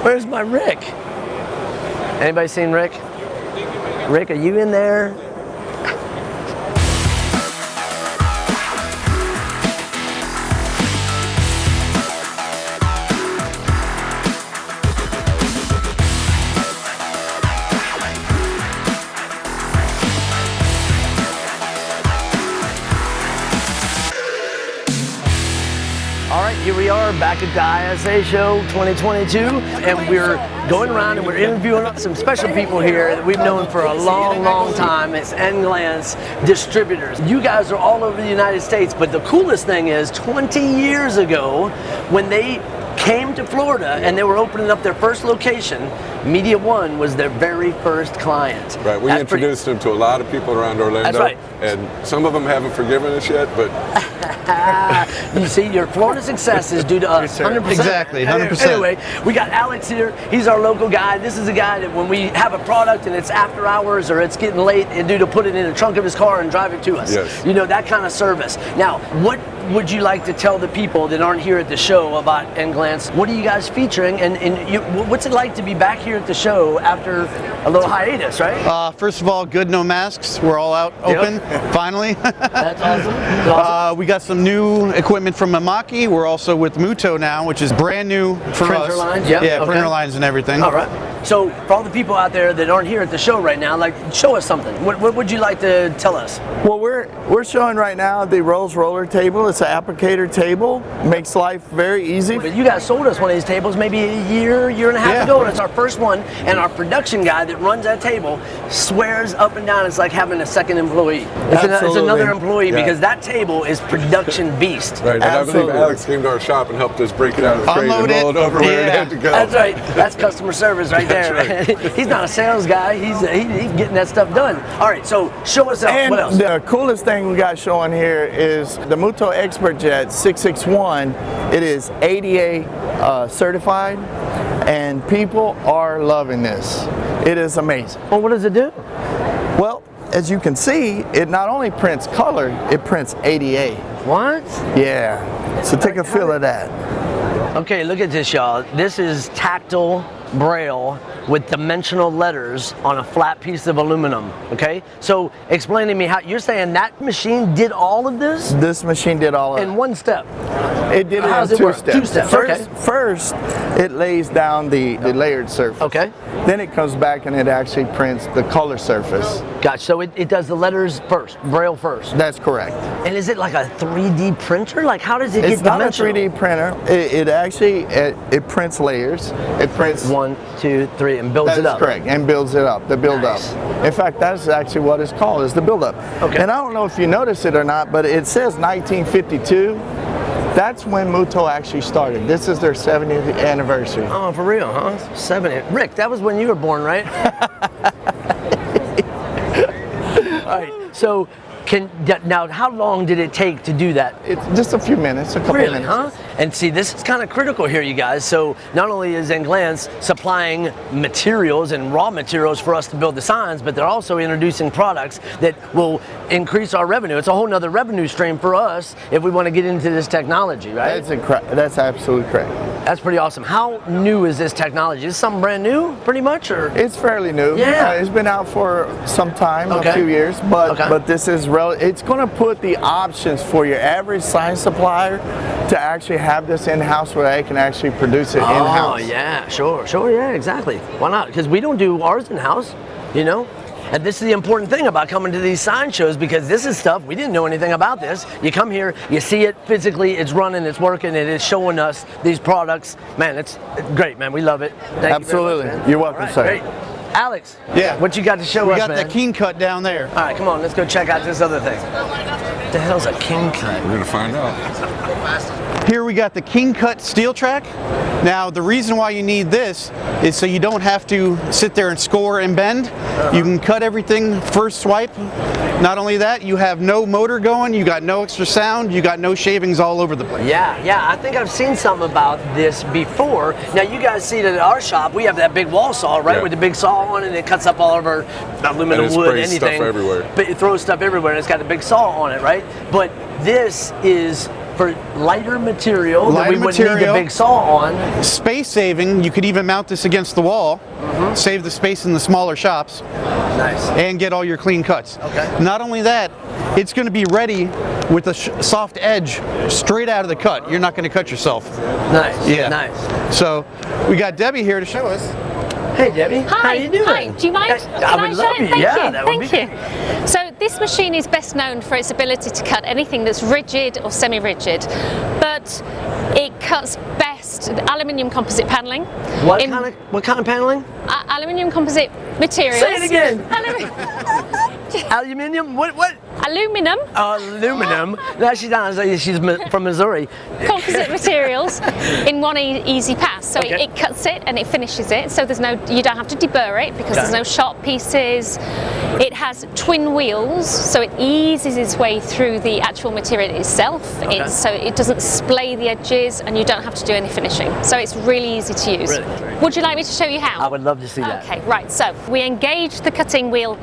Where's my Rick? Anybody seen Rick? Rick, are you in there? Here we are back at the ISA show 2022, and we're going around and we're interviewing some special people here that we've known for a long time. It's Glantz distributors. You guys are all over the United States, but the coolest thing is 20 years ago when they came to Florida and they were opening up their first location, Media One was their very first client. Right, we introduced them to a lot of people around Orlando. That's right. And some of them haven't forgiven us yet, but... You see, your Florida success is due to us, 100%. Exactly, 100%. Anyway, we got Alex here. He's our local guy. This is a guy that when we have a product and it's after hours or it's getting late, and to put it in the trunk of his car and drive it to us. Yes. You know, that kind of service. Now, what would you like to tell the people that aren't here at the show about Glantz? What are you guys featuring, and what's it like to be back here at the show after a little hiatus, right? First of all, good, no masks. We're all out, open, finally. That's awesome. We got some new equipment from Mamaki. We're also with Muto now, which is brand new for printer us. lines, yeah, okay. Printer lines and everything. All right. So for all the people out there that aren't here at the show right now, like, show us something. What would you like to tell us? Well, we're showing right now the Rolls roller table. It's an applicator table. Makes life very easy. But you guys sold us one of these tables maybe a year and a half ago, and it's our first one. And our production guy that runs that table swears up and down it's like having a second employee. It's another employee because that table is production beast. Right, and I believe Alex came to our shop and helped us break it out of the crate and roll it over where it had to go. That's right. That's customer service right there. Right. He's not a sales guy. He's getting that stuff done. All right, so show us And what else? The coolest thing we got showing here is the Muto Expert Jet 661. It is ADA certified, and people are loving this. It is amazing. Well, what does it do? Well, as you can see, it not only prints color, it prints ADA. What? Yeah. So take a feel of that. Okay, look at this, y'all. This is tactile braille with dimensional letters on a flat piece of aluminum. Okay, so explain to me how you're saying that machine did all of this? This machine did all of it in one step. It did it in two steps. 2 steps. First, it lays down the layered surface. Okay. Then it comes back and it actually prints the color surface. Gotcha. So it does the letters first, braille first. That's correct. And is it like a 3D printer? Like, how does it get dimensional? It's not a 3D printer. It actually prints layers. It prints 1, 2, 3, and builds it up. That's correct, and builds it up. The build up. In fact, that's actually what it's called, is the build up. Okay. And I don't know if you noticed it or not, but it says 1952. That's when Muto actually started. This is their 70th anniversary. Oh, for real, huh? 70. Rick, that was when you were born, right? All right. So, now, how long did it take to do that? It's just a few minutes, a couple minutes. Huh? And see, this is kind of critical here, you guys. So not only is Glantz supplying materials and raw materials for us to build the signs, but they're also introducing products that will increase our revenue. It's a whole nother revenue stream for us if we want to get into this technology, right? That's absolutely correct. That's pretty awesome. How new is this technology? Is this something brand new, pretty much, or? It's fairly new. Yeah. It's been out for some time, a few years, but this is it's going to put the options for your average sign supplier to actually have this in-house where they can actually produce it in-house. Oh yeah, sure, yeah, exactly. Why not? Because we don't do ours in-house, you know? And this is the important thing about coming to these sign shows, because this is stuff we didn't know anything about. This, you come here, you see it physically, it's running, it's working, and it's showing us these products. Man, it's great, man. We love it. Absolutely. You very much, man. You're welcome, sir. Great. Alex, what you got to show us, man? We got the the king cut down there. All right, come on, let's go check out this other thing. What the hell's a king cut? We're gonna find out. Here we got the king cut steel track. Now the reason why you need this is so you don't have to sit there and score and bend. You can cut everything first swipe. Not only that, you have no motor going, you got no extra sound, you got no shavings all over the place. Yeah, I think I've seen something about this before. Now you guys see that at our shop, we have that big wall saw, right, with the big saw on it, and it cuts up all over aluminum, wood, anything. Stuff everywhere. But it throws stuff everywhere, and it's got a big saw on it, right? But this is for lighter material that we Lighter wouldn't need a material. big saw on. Space saving, you could even mount this against the wall, save the space in the smaller shops, Nice. and get all your clean cuts. Okay. Not only that, it's going to be ready with a soft edge straight out of the cut. You're not going to cut yourself. Nice. Yeah. Nice. So we got Debbie here to show us. Hey, Debbie. Hi. How you doing? Hi. Do you mind? I would love show you. it? Thank Yeah, you. that would Thank be you. So this machine is best known for its ability to cut anything that's rigid or semi-rigid, but it cuts best aluminium composite paneling. What kind of paneling? Aluminium composite materials. Say it again. Aluminium? What? Aluminum Aluminum. No, she's not. She's from Missouri. composite materials in one easy pass. So Okay. it cuts it and it finishes it. So you don't have to deburr it because there's no sharp pieces. It has twin wheels, so it eases its way through the actual material itself. So it doesn't splay the edges, and you don't have to do any finishing. So it's really easy to use. Really? Would you like me to show you how? I would love to see that. Okay, right. So we engage the cutting wheel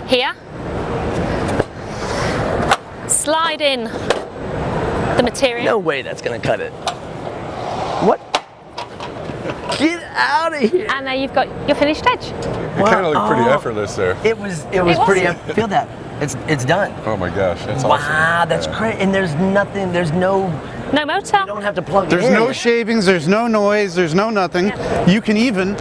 here. Slide in the material. No way that's going to cut it. What? Get out of here. And now you've got your finished edge. It kind of looked pretty effortless there. It was was. pretty. Feel that. It's done. Oh my gosh, that's Wow, awesome. that's great. And there's nothing. There's no. No motor. You don't have to plug There's it in. no shavings, there's no noise, there's no nothing. You can even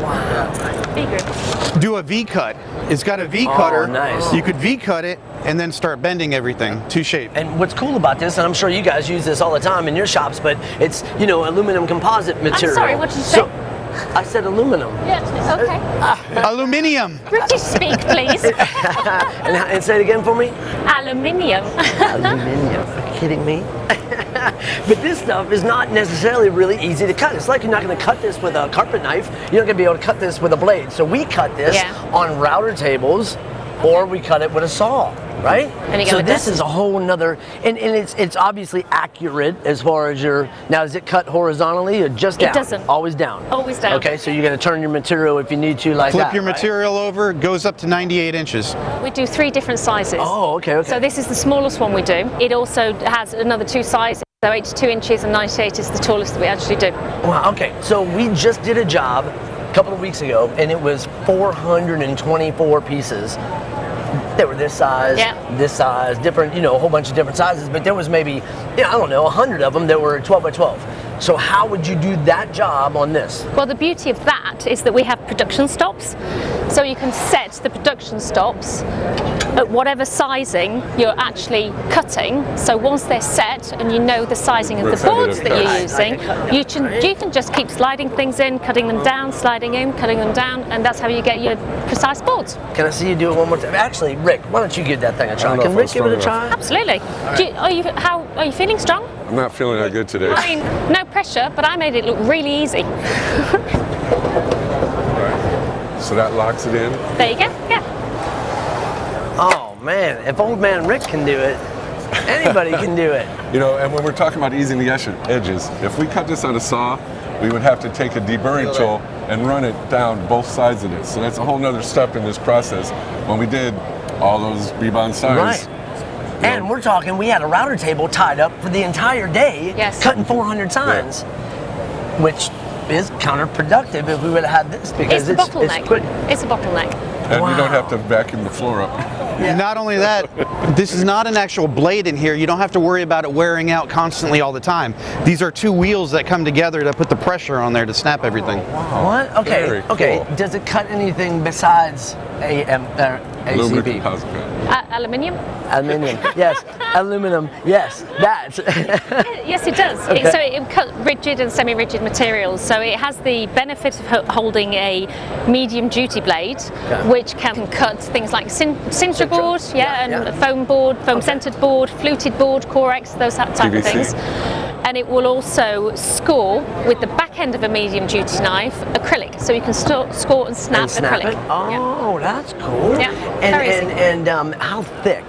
do a V-cut. It's got a V-cutter. nice. You could V-cut it and then start bending everything to shape. And what's cool about this, and I'm sure you guys use this all the time in your shops, but it's aluminum composite material. sorry, what did you say? I said aluminum. Yeah, okay. Aluminium. British speak, please. and say it again for me. Aluminium. Aluminium. Are you kidding me? But this stuff is not necessarily really easy to cut. It's like you're not going to cut this with a carpet knife. You're not going to be able to cut this with a blade. So we cut this on router tables, or we cut it with a saw, right? And you so got this is a whole nother, and it's obviously accurate as far as now is it cut horizontally or just down? It doesn't. Always down. Always down. Okay, so you're going to turn your material if you need to like Flip that, your right? material over, it goes up to 98 inches. We do 3 different sizes. Oh, okay. So this is the smallest one we do. It also has another 2 sizes. So 82 inches and 98 is the tallest that we actually do. Wow, okay. So we just did a job a couple of weeks ago, and it was 424 pieces. They were this size, different, a whole bunch of different sizes, but there was maybe, 100 of them that were 12 by 12. So how would you do that job on this? Well, the beauty of that is that we have production stops. So you can set the production stops at whatever sizing you're actually cutting. So once they're set and you know the sizing of the boards that you're using, you can just keep sliding things in, cutting them down, sliding in, cutting them down, and that's how you get your precise boards. Can I see you do it one more time? Actually, Rick, why don't you give that thing a try? Can Rick give it a try? Absolutely. Are you feeling strong? I'm not feeling that good today. I mean, no pressure, but I made it look really easy. So that locks it in. There you go. Yeah. Oh man, if old man Rick can do it, anybody can do it. And when we're talking about easing the edges, if we cut this on a saw, we would have to take a deburring tool and run it down both sides of it. So that's a whole nother step in this process when we did all those B-bond signs. Right. And we're talking, we had a router table tied up for the entire day, cutting 400 signs, which is counterproductive if we would have had this because it's quick. It's a bottleneck. And you don't have to vacuum the floor up. Not only that, this is not an actual blade in here. You don't have to worry about it wearing out constantly all the time. These are 2 wheels that come together to put the pressure on there to snap everything. What? Okay. Very Okay. cool. Does it cut anything besides Aluminum ACP? composite pad. Aluminium? Aluminum. Yes. Aluminum. Yes. That. Yes, it does. Okay. So it cut rigid and semi-rigid materials. So it has the benefit of holding a medium duty blade, which can cut things like sinter board, and foam board, foam centered board, fluted board, Corex, those type PVC. of things. And it will also score with the back end of a medium duty knife acrylic, so you can score and snap acrylic. it? Oh, that's cool. Yeah, very easy. And how thick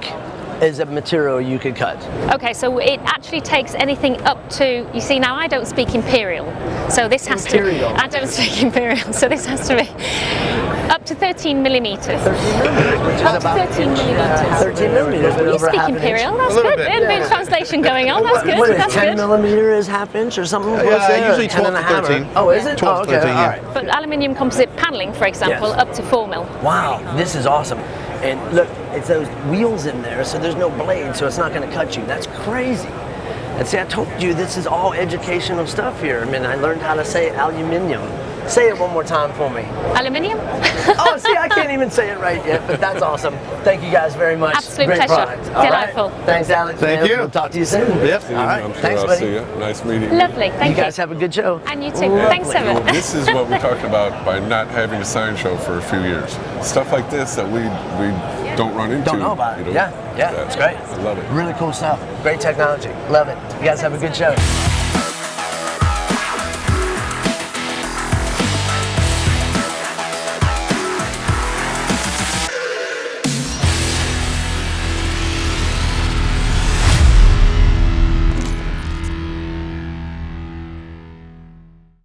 is a material you could cut? Okay, so it actually takes anything up to, you see now I don't speak imperial, so this has Imperial. to, I don't speak imperial, so this has to be up to 13 millimeters. 13 millimeters, which is Up to about 13 millimeters. 13 millimeters, but You over speak half an inch. imperial, that's little good. bit, There's a bit of translation going on, that's good. What is That's 10 good. millimeter is half inch or something? What's Yeah, that? usually 10 12 and a to hammer. 13. Oh, is it? 12 oh, to okay, 13, all yeah. right. But aluminium composite paneling, for example, Yes. up to 4 mil. Wow, this is awesome. And look, it's those wheels in there, so there's no blade, so it's not going to cut you. That's crazy. And see, I told you this is all educational stuff here. I mean, I learned how to say aluminium. Say it one more time for me. Aluminium? Oh, see, I can't even say it right yet, but that's awesome. Thank you guys very much. Absolute Great pleasure. product. All right. Delightful. Thanks, Alex. Thank man. you. We'll talk to you soon. Yep. All right. I'm sure Thanks, I'll buddy. see you. Nice meeting you. Lovely, thank You you. guys have a good show. And you too. Thanks so Well, much. this is what we talked about by not having a sign show for a few years. Stuff like this that we don't run into. Don't know about it. you know? Yeah, it's great. I love it. Really cool stuff. Great technology. Love it. You guys have a good show.